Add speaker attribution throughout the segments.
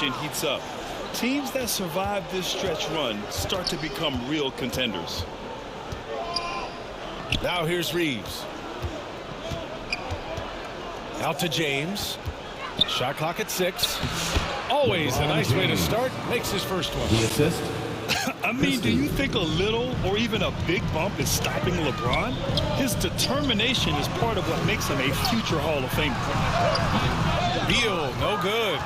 Speaker 1: environment heats up. Teams that survive this stretch run start to become real contenders.
Speaker 2: Now here's Reeves. Out to James. Shot clock at 6. Always a nice way to start. Makes his first one.
Speaker 3: The assist.
Speaker 1: I mean, do you think a little or even a big bump is stopping LeBron? His determination is part of what makes him a future Hall of Famer.
Speaker 2: Beal, no good.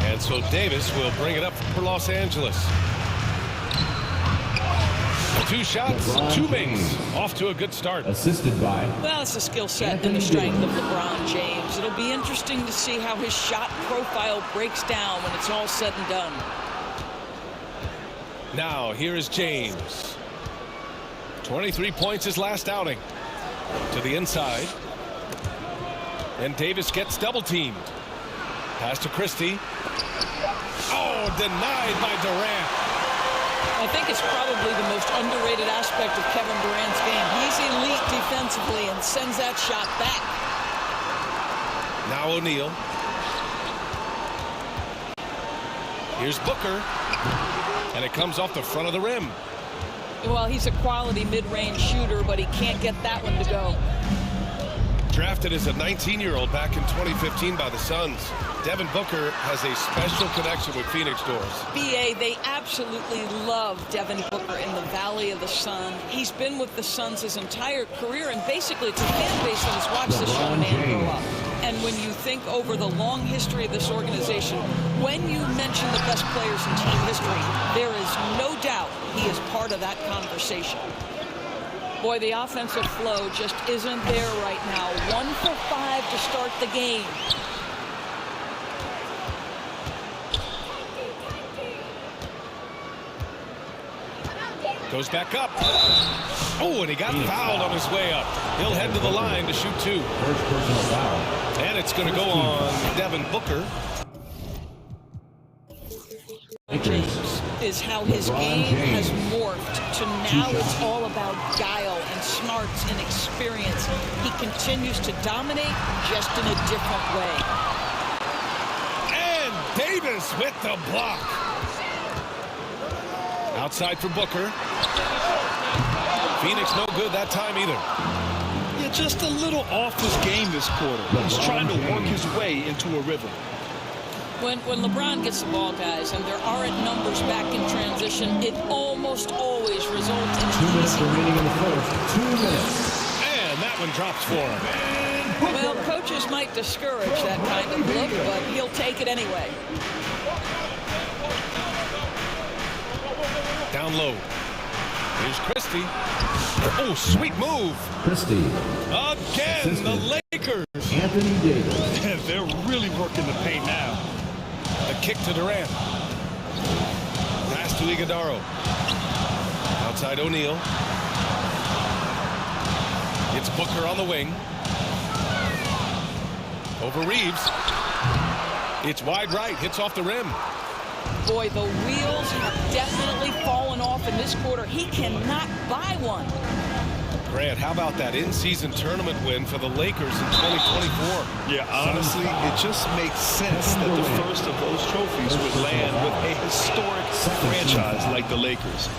Speaker 2: And so Davis will bring it up for Los Angeles. 2 shots, 2 makes. Off to a good start.
Speaker 3: Assisted by.
Speaker 4: Well, it's the skill set and the strength of LeBron James. It'll be interesting to see how his shot profile breaks down when it's all said and done.
Speaker 2: Now here is James. 23 points his last outing. To the inside. And Davis gets double teamed. Pass to Christie. Oh, denied by Durant.
Speaker 4: I think it's probably the most underrated aspect of Kevin Durant's game. He's elite defensively and sends that shot back.
Speaker 2: Now O'Neal. Here's Booker. And it comes off the front of the rim.
Speaker 4: Well, he's a quality mid-range shooter, but he can't get that one to go.
Speaker 2: Drafted as a 19-year-old back in 2015 by the Suns, Devin Booker has a special connection with Phoenix Doors.
Speaker 4: BA, they absolutely love Devin Booker in the Valley of the Sun. He's been with the Suns his entire career, and basically it's a fan base that has watched this young man grow up. And when you think over the long history of this organization, when you mention the best players in team history, there is no doubt he is part of that conversation. Boy, the offensive flow just isn't there right now. 1 for 5 to start the game.
Speaker 2: Goes back up. Oh, and he got fouled on his way up. He'll head to the line to shoot 2.
Speaker 3: First personal foul.
Speaker 2: And it's going to go on Devin Booker.
Speaker 4: James is how his game has morphed to now it's all about guile and smarts and experience. He continues to dominate just in a different way.
Speaker 2: And Davis with the block. Outside for Booker. Phoenix no good that time either.
Speaker 1: Yeah, just a little off his game this quarter. He's trying to work his way into a rhythm.
Speaker 4: When LeBron gets the ball, guys, and there aren't numbers back in transition, it almost always results in
Speaker 3: 2 minutes
Speaker 4: easy.
Speaker 3: remaining in the first. 2 minutes.
Speaker 2: And that one drops for him.
Speaker 4: Well, coaches might discourage that kind of look, but he'll take it anyway.
Speaker 2: Down low. Here's Christie. Oh, sweet move.
Speaker 3: Christie.
Speaker 2: Again,
Speaker 3: Assistant.
Speaker 2: the Lakers.
Speaker 3: Anthony Davis.
Speaker 1: They're really working the paint now.
Speaker 2: The kick to Durant. Pass to Iguodaro. Outside O'Neal. It's Booker on the wing. Over Reeves. It's wide right. Hits off the rim.
Speaker 4: Boy, the wheels have definitely fallen off in this quarter. He cannot buy one.
Speaker 2: Grant, how about that in-season tournament win for the Lakers in 2024?
Speaker 1: Yeah, honestly, it just makes sense that the first of those trophies would land with a historic franchise like the Lakers.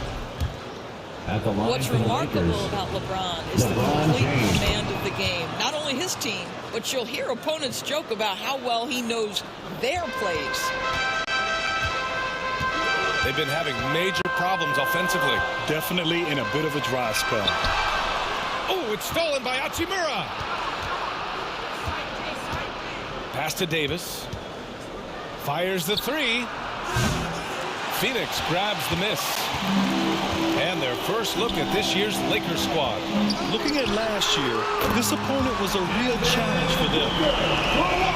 Speaker 3: At the line
Speaker 4: What's
Speaker 3: for the
Speaker 4: remarkable
Speaker 3: Lakers,
Speaker 4: about LeBron is the
Speaker 3: LeBron
Speaker 4: complete
Speaker 3: James.
Speaker 4: command of the game. Not only his team, but you'll hear opponents joke about how well he knows their plays.
Speaker 2: They've been having major problems offensively.
Speaker 1: Definitely in a bit of a dry spell.
Speaker 2: Oh, it's stolen by Hachimura. Pass to Davis. Fires the 3. Phoenix grabs the miss. And their first look at this year's Lakers squad.
Speaker 1: Looking at last year, this opponent was a real challenge for them.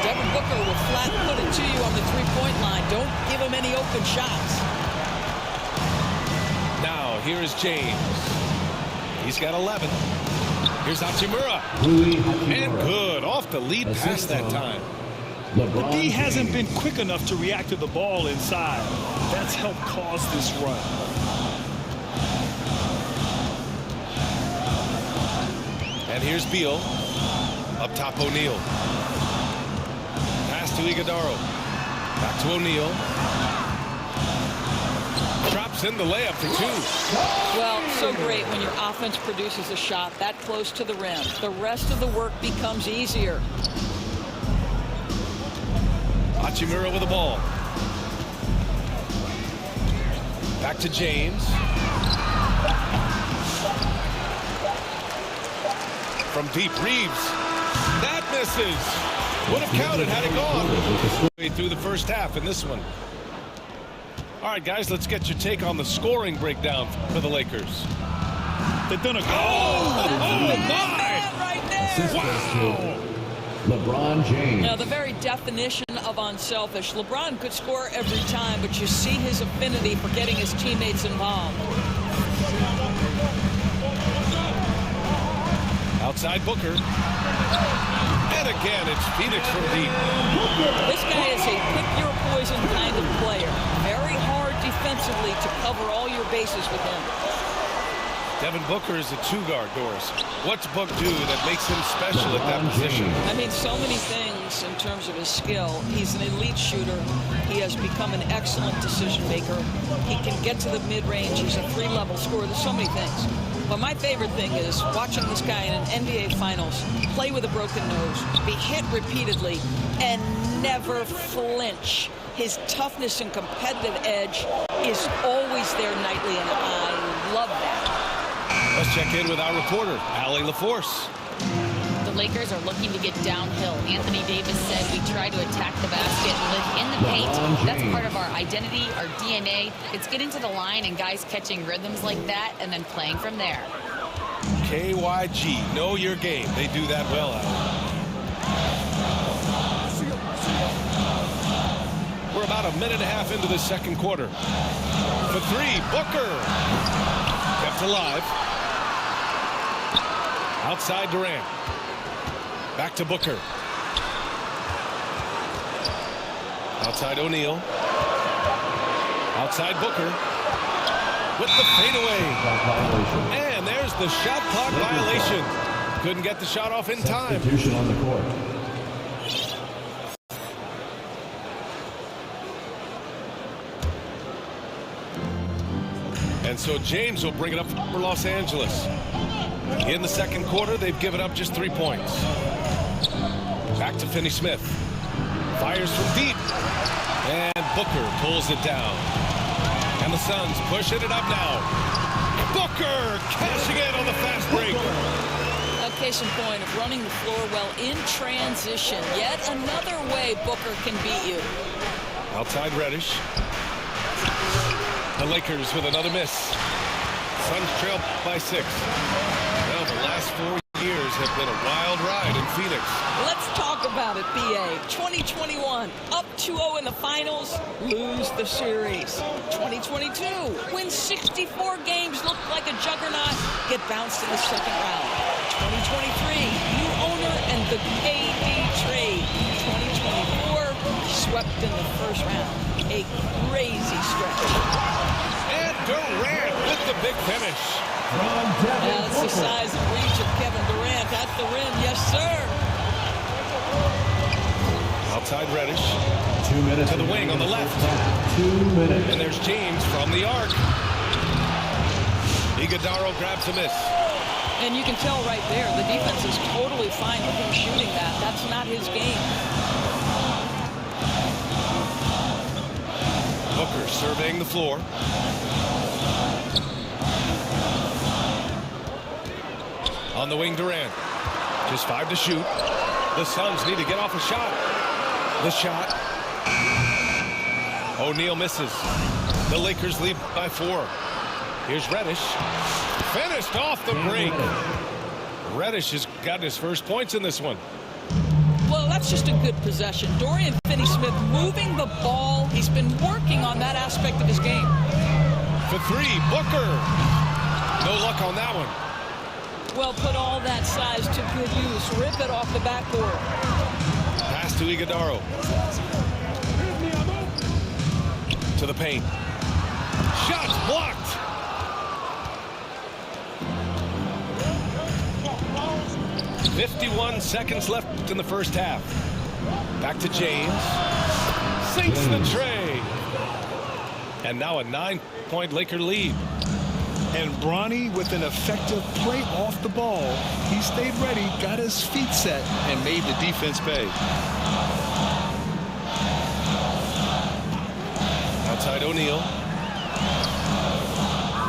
Speaker 4: Devin Booker will flat put it to you on the three-point line. Don't give him any open shots.
Speaker 2: Now, here is James. He's got 11. Here's Hachimura. And good. Off the lead pass that time.
Speaker 1: The D hasn't been quick enough to react to the ball inside. That's helped cause this run.
Speaker 2: And here's Beal. Up top, O'Neal. Pass to Iguodaro. Back to O'Neal. Drops in the layup for two.
Speaker 4: Well, so great when your offense produces a shot that close to the rim. The rest of the work becomes easier.
Speaker 2: Hachimura with the ball. Back to James. From deep, Reeves. That misses. Would have counted had it gone. Way through the first half in this one. All right, guys, let's get your take on the scoring breakdown for the Lakers.
Speaker 1: They've done a good.
Speaker 4: Man right there.
Speaker 2: Wow.
Speaker 3: LeBron James.
Speaker 4: Now, the very definition of unselfish. LeBron could score every time, but you see his affinity for getting his teammates involved.
Speaker 2: Outside Booker. And again, it's Phoenix from deep.
Speaker 4: This guy is a pick-your-poison kind of player. Very hard defensively to cover all your bases with him.
Speaker 2: Devin Booker is a two-guard, Doris. What's Book do that makes him special at that position?
Speaker 4: I mean, so many things in terms of his skill. He's an elite shooter. He has become an excellent decision maker. He can get to the mid-range. He's a three-level scorer. There's so many things. But my favorite thing is watching this guy in an NBA Finals play with a broken nose, be hit repeatedly, and never flinch. His toughness and competitive edge is always there nightly, and I love that.
Speaker 2: Let's check in with our reporter, Allie LaForce.
Speaker 5: The Lakers are looking to get downhill. Anthony Davis said we try to attack the basket, live in the paint. That's part of our identity, our DNA. It's getting to the line and guys catching rhythms like that and then playing from there.
Speaker 2: KYG, know your game. They do that well, Allie. We're about a minute and a half into the second quarter. For three, Booker. Kept alive. Outside Durant. Back to Booker. Outside O'Neal. Outside Booker. With the fadeaway. And there's the shot clock violation. Couldn't get the shot off in time.
Speaker 3: Substitution on the court.
Speaker 2: And so James will bring it up for Los Angeles. In the second quarter, they've given up just 3 points. Back to Finney-Smith. Fires from deep. And Booker pulls it down. And the Suns pushing it up now. Booker cashing in on the fast break.
Speaker 4: A case in point of running the floor well in transition. Yet another way Booker can beat you.
Speaker 2: Outside Reddish. The Lakers with another miss. Suns trail by 6. Well, the last 4 years have been a wild ride in Phoenix.
Speaker 4: Let's talk about it, BA. 2021, up 2-0 in the finals, lose the series. 2022, win 64 games, look like a juggernaut, get bounced in the second round. 2023, new owner and the KD trade. 2024, swept in the first round. A crazy stretch.
Speaker 2: And Durant with the big finish.
Speaker 4: That's the size and reach of Kevin Durant at the rim. Yes, sir.
Speaker 2: Outside Reddish.
Speaker 3: 2 minutes.
Speaker 2: To the wing on the left.
Speaker 3: 2 minutes.
Speaker 2: And there's James from the arc. Iguodala grabs a miss.
Speaker 4: And you can tell right there, the defense is totally fine with him shooting that. That's not his game.
Speaker 2: Booker surveying the floor. On the wing, Durant. Just 5 to shoot. The Suns need to get off a shot. The shot. O'Neal misses. The Lakers lead by 4. Here's Reddish. Finished off the break. Reddish has gotten his first points in this one.
Speaker 4: Well, that's just a good possession. Dorian Finney-Smith moving the ball. He's been working on that aspect of his game.
Speaker 2: For 3, Booker. No luck on that one.
Speaker 4: Well, put all that size to good use. Rip it off the backboard.
Speaker 2: Pass to Iguodala. To the paint. Shots blocked. .51 seconds left in the first half. Back to James. sinks the tray. And now a 9-point Laker lead.
Speaker 1: And Bronny with an effective play off the ball. He stayed ready, got his feet set, and made the defense pay.
Speaker 2: Outside O'Neal.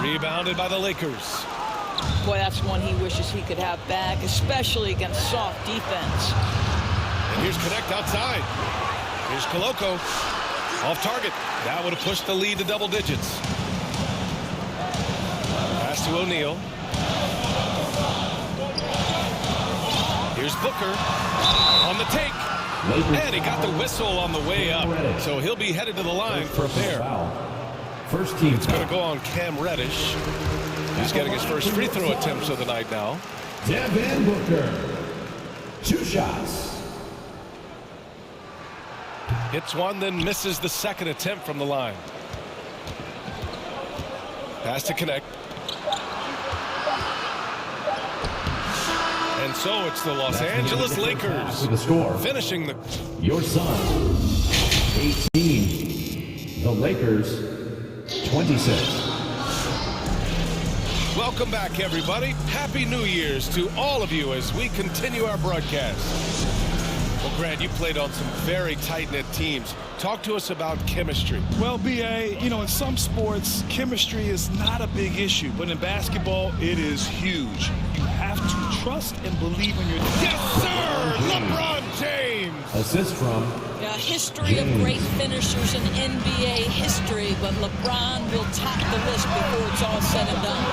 Speaker 2: Rebounded by the Lakers.
Speaker 4: Boy, that's one he wishes he could have back, especially against soft defense.
Speaker 2: And here's Connect outside. Here's Koloko. Off target. That would have pushed the lead to double digits. Pass to O'Neal. Here's Booker on the take. And he got the whistle on the way up. So he'll be headed to the line for a pair.
Speaker 3: First team.
Speaker 2: It's going to go on Cam Reddish. He's getting his first free throw attempts of the night now.
Speaker 3: Devin Booker. 2 shots.
Speaker 2: Hits one, then misses the second attempt from the line. Pass to Connect. And so it's the Los Angeles Lakers
Speaker 3: With the score.
Speaker 2: finishing the...
Speaker 3: Your Suns 18. The Lakers 26.
Speaker 2: Welcome back, everybody. Happy New Year's to all of you as we continue our broadcast. Well, Grant, you played on some very tight-knit teams. Talk to us about chemistry.
Speaker 1: Well, B.A., you know, in some sports, chemistry is not a big issue, but in basketball, it is huge. You have to trust and believe in your team.
Speaker 2: Yes, sir! LeBron James!
Speaker 3: Assist from
Speaker 4: Yeah, history of great finishers in NBA history, but LeBron will top the list before it's all said and done.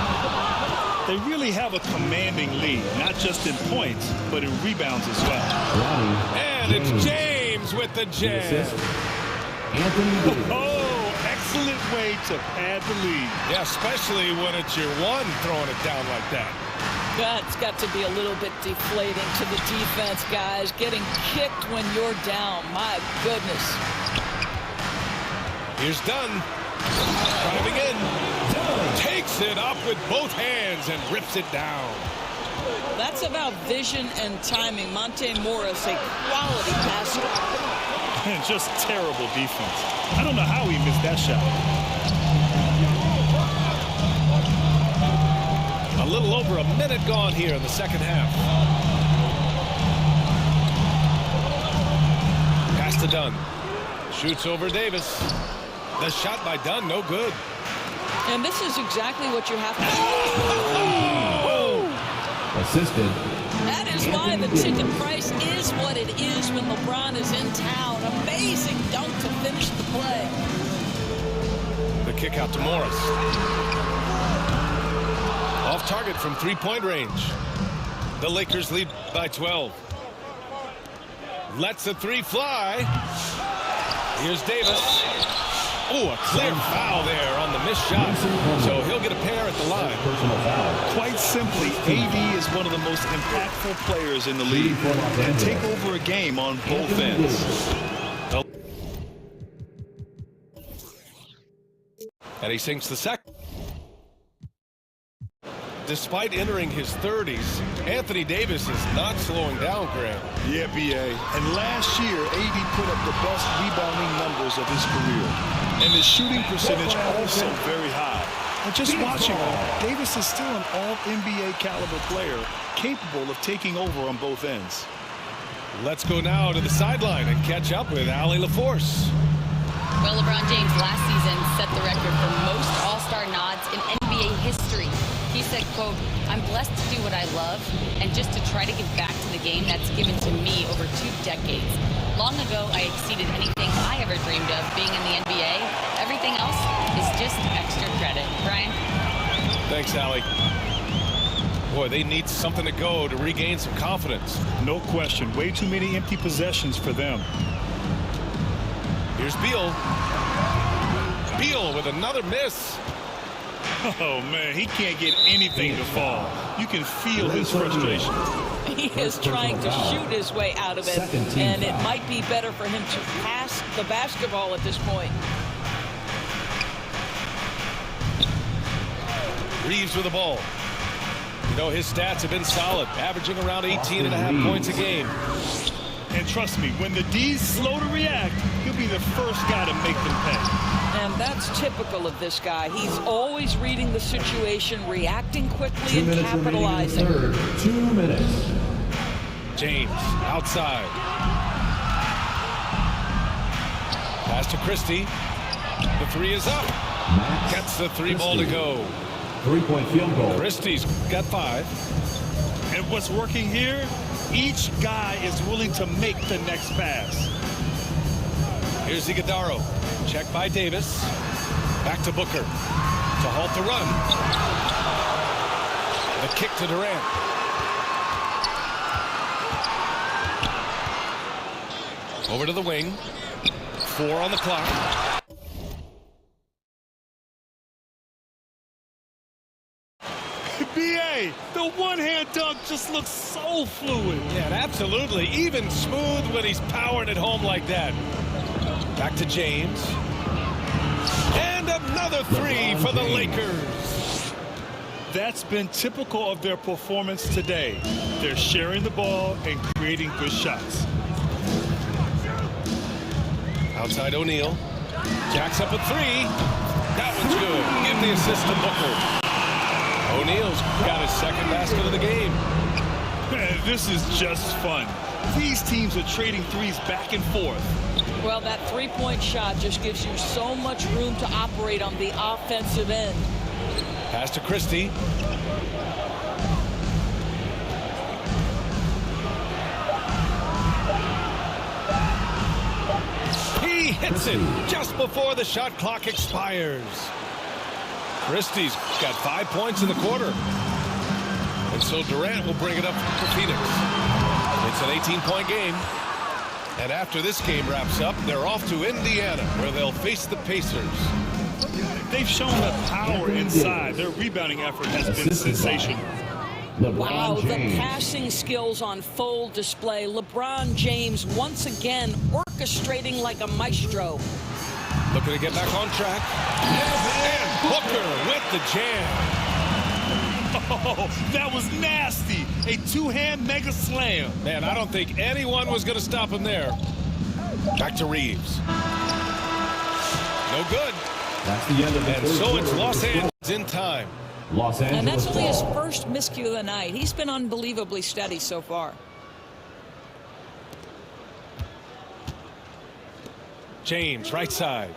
Speaker 1: They really have a commanding lead, not just in points, but in rebounds as well.
Speaker 3: Ronnie
Speaker 2: And it's James with the jam.
Speaker 3: assist. Anthony Davis.
Speaker 1: Oh, excellent way to pad the lead.
Speaker 2: Yeah, especially when it's your one throwing it down like that.
Speaker 4: That's got to be a little bit deflating to the defense, guys. Getting kicked when you're down. My goodness.
Speaker 2: Here's Dunn. Driving in. Takes it up with both hands and rips it down.
Speaker 4: That's about vision and timing. Monte Morris, a quality passer.
Speaker 1: And just terrible defense. I don't know how he missed that shot.
Speaker 2: A little over a minute gone here in the second half. Pass to Dunn. Shoots over Davis. The shot by Dunn, no good.
Speaker 4: And this is exactly what you have to do.
Speaker 3: Assisted.
Speaker 4: That is why the ticket price is what it is when LeBron is in town. Amazing dunk to finish the play.
Speaker 2: The kick out to Morris. Off target from three-point range. The Lakers lead by 12. Lets the three fly. Here's Davis. Oh, a clear foul there on the missed shot. So he'll get a pair at the line.
Speaker 3: Personal foul.
Speaker 1: Quite simply, AD is one of the most impactful players in the league. And take over a game on both ends.
Speaker 2: And he sinks the second. Despite entering his 30s, Anthony Davis is not slowing down, Graham.
Speaker 1: Yeah, B.A. And last year, AD put up the best rebounding numbers of his career. And his shooting percentage also very high. And just watching him, Davis is still an all-NBA caliber player, capable of taking over on both ends.
Speaker 2: Let's go now to the sideline and catch up with Allie LaForce.
Speaker 5: Well, LeBron James last season set the record for most All-Star nods in NBA history. He said, quote, "I'm blessed to do what I love and just to try to give back to the game that's given to me over 2 decades. Long ago, I exceeded anything I ever dreamed of being in the NBA. Everything else is just extra credit." Brian?
Speaker 2: Thanks, Allie. Boy, they need something to go to regain some confidence.
Speaker 1: No question. Way too many empty possessions for them.
Speaker 2: Here's Beal. Beal with another miss.
Speaker 1: Oh, man, he can't get anything to fall. You can feel his frustration.
Speaker 4: He is trying to shoot his way out of it, and it might be better for him to pass the basketball at this point.
Speaker 2: Reeves with the ball. You know, his stats have been solid, averaging around 18.5 points a game.
Speaker 1: And trust me, when the D's slow to react, he'll be the first guy to make them pay.
Speaker 4: And that's typical of this guy. He's always reading the situation, reacting quickly,
Speaker 3: 2
Speaker 4: and
Speaker 3: minutes remaining in the
Speaker 4: capitalizing.
Speaker 3: third. 2 minutes.
Speaker 2: James outside. Pass to Christie. The three is up.
Speaker 3: Max
Speaker 2: Gets the three ball to go.
Speaker 3: 3-point field goal.
Speaker 2: Christie's got 5.
Speaker 1: And what's working here, each guy is willing to make the next pass.
Speaker 2: Here's Iguodaro. Check by Davis. Back to Booker. To halt the run. The kick to Durant. Over to the wing. 4 on the clock.
Speaker 1: B.A., the one-hand dunk just looks so fluid.
Speaker 2: Yeah, absolutely. Even smooth when he's powering it home like that. Back to James. And another three for the Lakers.
Speaker 1: That's been typical of their performance today. They're sharing the ball and creating good shots.
Speaker 2: Outside O'Neal. Jacks up a 3. That one's good. Give the assist to Booker. O'Neal's got his second basket of the game.
Speaker 1: Man, this is just fun. These teams are trading threes back and forth.
Speaker 4: Well, that three-point shot just gives you so much room to operate on the offensive end.
Speaker 2: Pass to Christie. He hits it just before the shot clock expires. Christie's got 5 points in the quarter. And so Durant will bring it up for Phoenix. It's an 18-point game. And after this game wraps up, they're off to Indiana, where they'll face the Pacers.
Speaker 1: They've shown the power inside. Their rebounding effort has been sensational.
Speaker 4: Wow,
Speaker 3: LeBron
Speaker 4: the
Speaker 3: James.
Speaker 4: passing skills on full display. LeBron James once again orchestrating like a maestro.
Speaker 2: Looking to get back on track. And Booker with the jam.
Speaker 1: Oh, that was nasty. A two-hand mega slam.
Speaker 2: Man, I don't think anyone was going to stop him there. Back to Reeves. No good.
Speaker 3: That's the end of the
Speaker 2: And
Speaker 3: third
Speaker 2: so it's
Speaker 3: quarter.
Speaker 2: Los Angeles in time.
Speaker 3: Los Angeles
Speaker 4: And that's only his
Speaker 3: ball.
Speaker 4: first miscue of the night. He's been unbelievably steady so far.
Speaker 2: James, right side.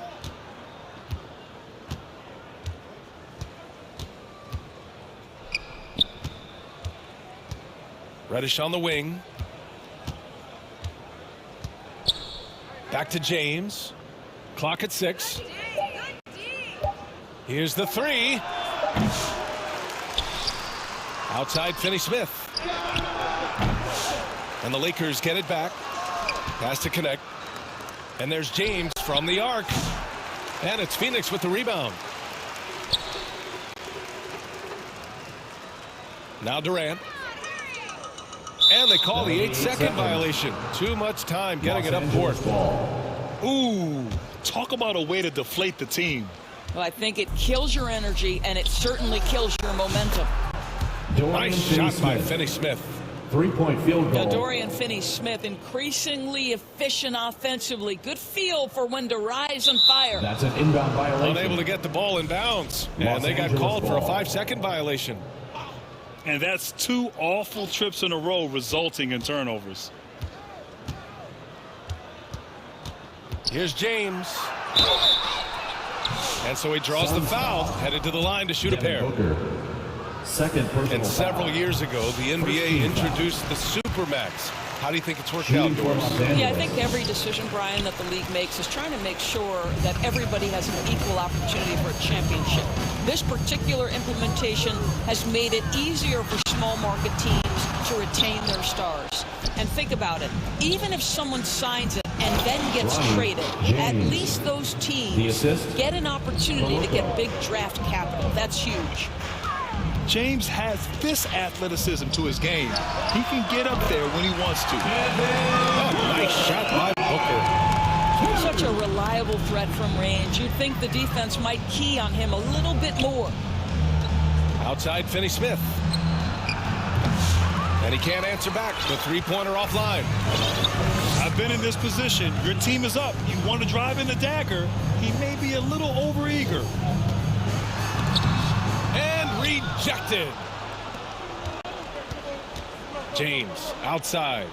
Speaker 2: Reddish on the wing. Back to James. Clock at 6. Here's the 3. Outside Finney-Smith. And the Lakers get it back. Pass to connect. And there's James from the arc. And it's Phoenix with the rebound. Now Durant. And they call the 8-second violation. Too much time getting it up court.
Speaker 1: Ooh, talk about a way to deflate the team.
Speaker 4: Well, I think it kills your energy, and it certainly kills your momentum.
Speaker 2: Nice shot by Finney-Smith.
Speaker 3: 3-point field
Speaker 4: Now,
Speaker 3: goal.
Speaker 4: Dorian Finney-Smith, increasingly efficient offensively. Good feel for when to rise and fire.
Speaker 3: That's an inbound violation.
Speaker 2: Unable to get the ball in bounds. And
Speaker 3: Los
Speaker 2: they got
Speaker 3: Angeles
Speaker 2: called for a
Speaker 3: ball.
Speaker 2: 5-second violation.
Speaker 1: And that's 2 awful trips in a row resulting in turnovers.
Speaker 2: Here's James. And so he draws the foul, headed to the line to shoot a pair.
Speaker 3: Booker. Second personal
Speaker 2: And several
Speaker 3: foul.
Speaker 2: years ago, the NBA introduced the Supermax. How do you think it's worked out,
Speaker 3: Shooting for
Speaker 2: Doris?
Speaker 3: Los Angeles.
Speaker 4: Yeah, I think every decision, Brian, that the league makes is trying to make sure that everybody has an equal opportunity for a championship. This particular implementation has made it easier for small market teams to retain their stars. And think about it. Even if someone signs it and then gets
Speaker 3: Bronny
Speaker 4: traded,
Speaker 3: James.
Speaker 4: at least those
Speaker 3: The
Speaker 4: teams
Speaker 3: assist?
Speaker 4: get an opportunity to get big draft capital. That's huge.
Speaker 1: James has this athleticism to his game. He can get up there when he wants to.
Speaker 2: Oh, nice shot by Booker.
Speaker 4: Such a reliable threat from range. You'd think the defense might key on him a little bit more.
Speaker 2: Outside Finney-Smith. And he can't answer back. The three-pointer offline.
Speaker 1: I've been in this position. Your team is up. You want to drive in the dagger. He may be a little overeager.
Speaker 2: And rejected. James outside.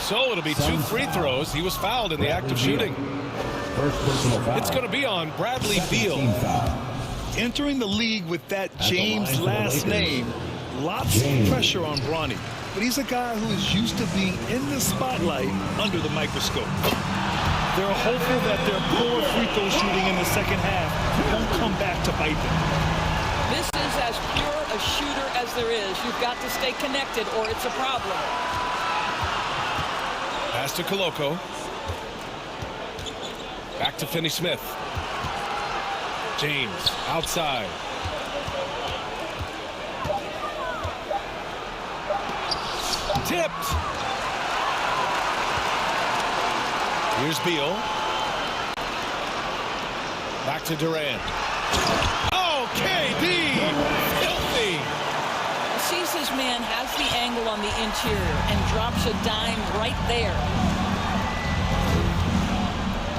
Speaker 2: So it'll be 2 free throws. He was fouled in the act of shooting.
Speaker 3: First personal foul.
Speaker 2: It's going to be on Bradley Beal.
Speaker 1: Entering the league with that James last name, lots of pressure on Bronny. But he's a guy who is used to being in the spotlight under the microscope. They're hopeful that their poor free throw shooting in the second half won't come back to bite them.
Speaker 4: This is as pure a shooter as there is. You've got to stay connected or it's a problem.
Speaker 2: Pass to Koloko. Back to Finney-Smith. James outside. Tipped. Here's Beal. Back to Durant. Oh, KD! Filthy!
Speaker 4: Sees his man has the angle on the interior and drops a dime right there.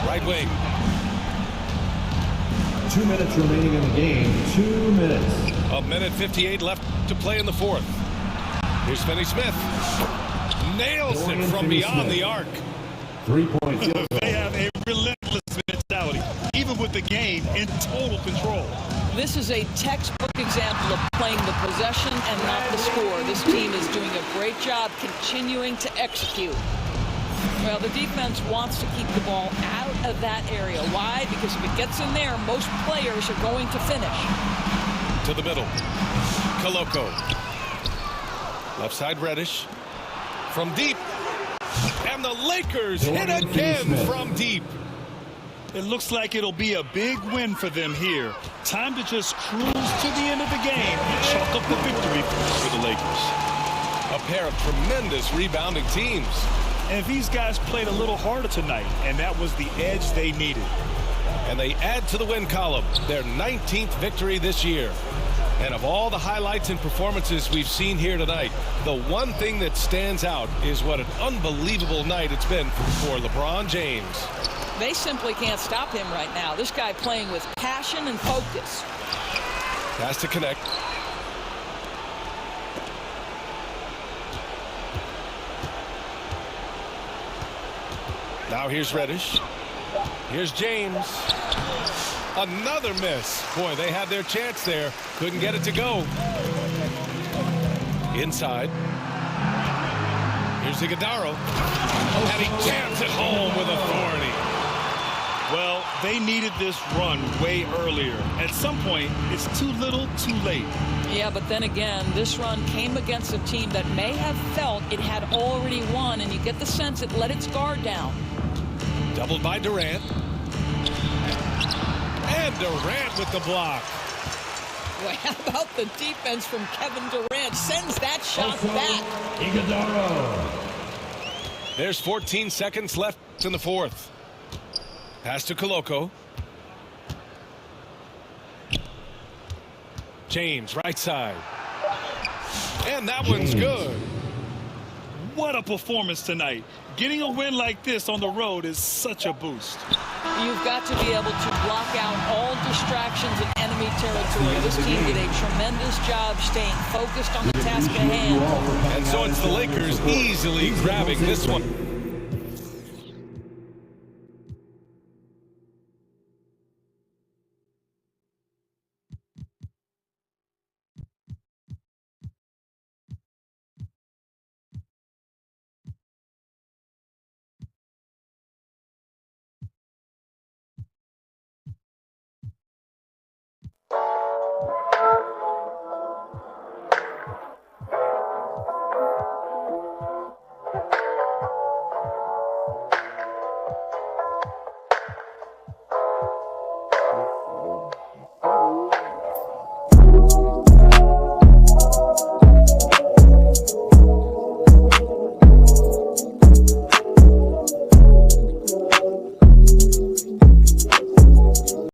Speaker 2: Right wing.
Speaker 3: 2 minutes remaining in the game. 2 minutes.
Speaker 2: A minute 58 left to play in the fourth. Here's Finney-Smith. Nails it from beyond the arc.
Speaker 3: 3-point field goal.
Speaker 1: They have a relentless mentality, even with the game in total control.
Speaker 4: This is a textbook example of playing the possession and not the score. This team is doing a great job continuing to execute. Well, the defense wants to keep the ball out of that area. Why? Because if it gets in there, most players are going to finish.
Speaker 2: To the middle. Koloko. Left side Reddish. From deep. And the Lakers hit again from deep.
Speaker 1: It looks like it'll be a big win for them here. Time to just cruise to the end of the game and chalk up the victory for the Lakers.
Speaker 2: A pair of tremendous rebounding teams.
Speaker 1: And these guys played a little harder tonight, and that was the edge they needed.
Speaker 2: And they add to the win column their 19th victory this year. And of all the highlights and performances we've seen here tonight, the one thing that stands out is what an unbelievable night it's been for LeBron James.
Speaker 4: They simply can't stop him right now. This guy playing with passion and focus.
Speaker 2: Has to connect. Now here's Reddish. Here's James. Another miss. Boy, they had their chance there. Couldn't get it to go. Inside. Here's Iguodaro. And he jams it home with authority.
Speaker 1: Well, they needed this run way earlier. At some point, it's too little, too late.
Speaker 4: Yeah, but then again, this run came against a team that may have felt it had already won, and you get the sense it let its guard down.
Speaker 2: Doubled by Durant. And Durant with the block.
Speaker 4: Well, how about the defense from Kevin Durant? Sends that shot back.
Speaker 3: Iguodaro.
Speaker 2: There's 14 seconds left in the fourth. Pass to Koloko. James, right side. And that one's good.
Speaker 1: What a performance tonight. Getting a win like this on the road is such a boost.
Speaker 4: You've got to be able to block out all distractions in enemy territory. This team did a tremendous job staying focused on the task at hand.
Speaker 2: And so it's the Lakers easily grabbing this one.